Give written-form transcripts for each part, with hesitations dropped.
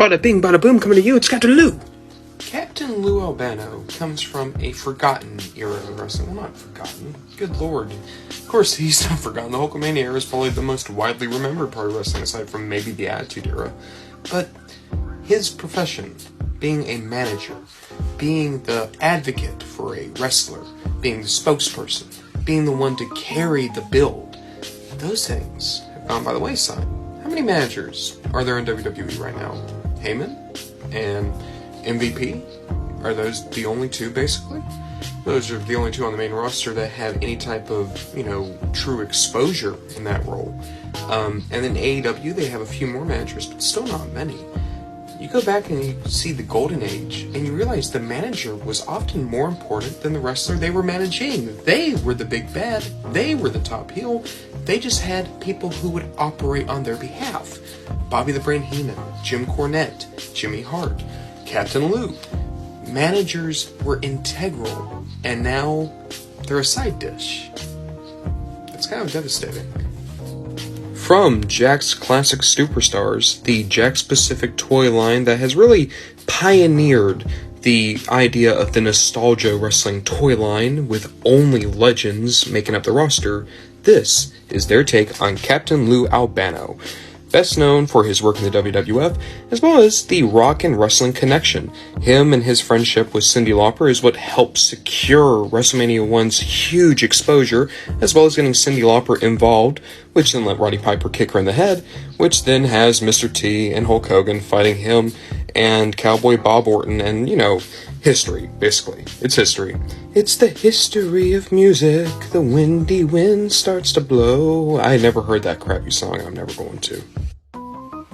Bada bing, bada boom, coming to you, it's Captain Lou. Captain Lou Albano comes from a forgotten era of wrestling. Well, not forgotten. Good lord. Of course, he's not forgotten. The Hulkamania era is probably the most widely remembered part of wrestling, aside from maybe the Attitude Era. But his profession, being a manager, being the advocate for a wrestler, being the spokesperson, being the one to carry the build, those things have gone by the wayside. How many managers are there in WWE right now? Heyman and MVP? Are those the only two, basically? Those are the only two on the main roster that have any type of, true exposure in that role. And then AEW, they have a few more managers, but still not many. You go back and you see the Golden Age, and you realize the manager was often more important than the wrestler they were managing. They were the big bad. They were the top heel. They just had people who would operate on their behalf. Bobby the Brain Heenan, Jim Cornette, Jimmy Hart, Captain Lou. Managers were integral, and now they're a side dish. It's kind of devastating. From Jakks Classic Superstars, the Jakks Pacific toy line that has really pioneered the idea of the nostalgia wrestling toy line with only legends making up the roster, this is their take on Captain Lou Albano, best known for his work in the WWF, as well as the rock and wrestling connection. Him and his friendship with Cyndi Lauper is what helped secure WrestleMania 1's huge exposure, as well as getting Cyndi Lauper involved, which then let Roddy Piper kick her in the head, which then has Mr. T and Hulk Hogan fighting him and Cowboy Bob Orton, and, history, basically. It's history. It's the history of music. The windy wind starts to blow. I never heard that crappy song. I'm never going to.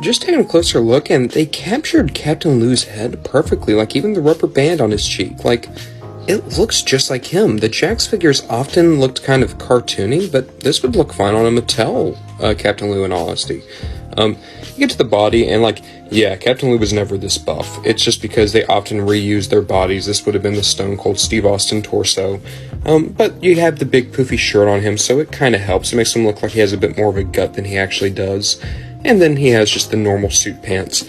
Just taking a closer look, and they captured Captain Lou's head perfectly, like even the rubber band on his cheek. Like, it looks just like him. The Jakks figures often looked kind of cartoony, but this would look fine on a Mattel Captain Lou, in all honesty. You get to the body, and Captain Lou was never this buff. It's just because they often reuse their bodies. This would have been the Stone Cold Steve Austin torso. But you have the big poofy shirt on him, so it kind of helps. It makes him look like he has a bit more of a gut than he actually does. And then he has just the normal suit pants.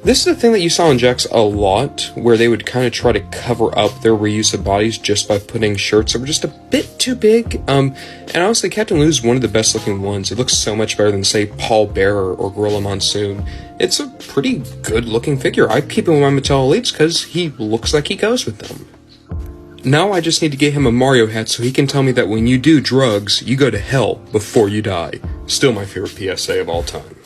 This is the thing that you saw in Jakks a lot, where they would kind of try to cover up their reuse of bodies just by putting shirts that were just a bit too big. And honestly, Captain Lou is one of the best looking ones. It looks so much better than, say, Paul Bearer or Gorilla Monsoon. It's a pretty good looking figure. I keep him with my Mattel Elites because he looks like he goes with them. Now I just need to get him a Mario hat so he can tell me that when you do drugs, you go to hell before you die. Still my favorite PSA of all time.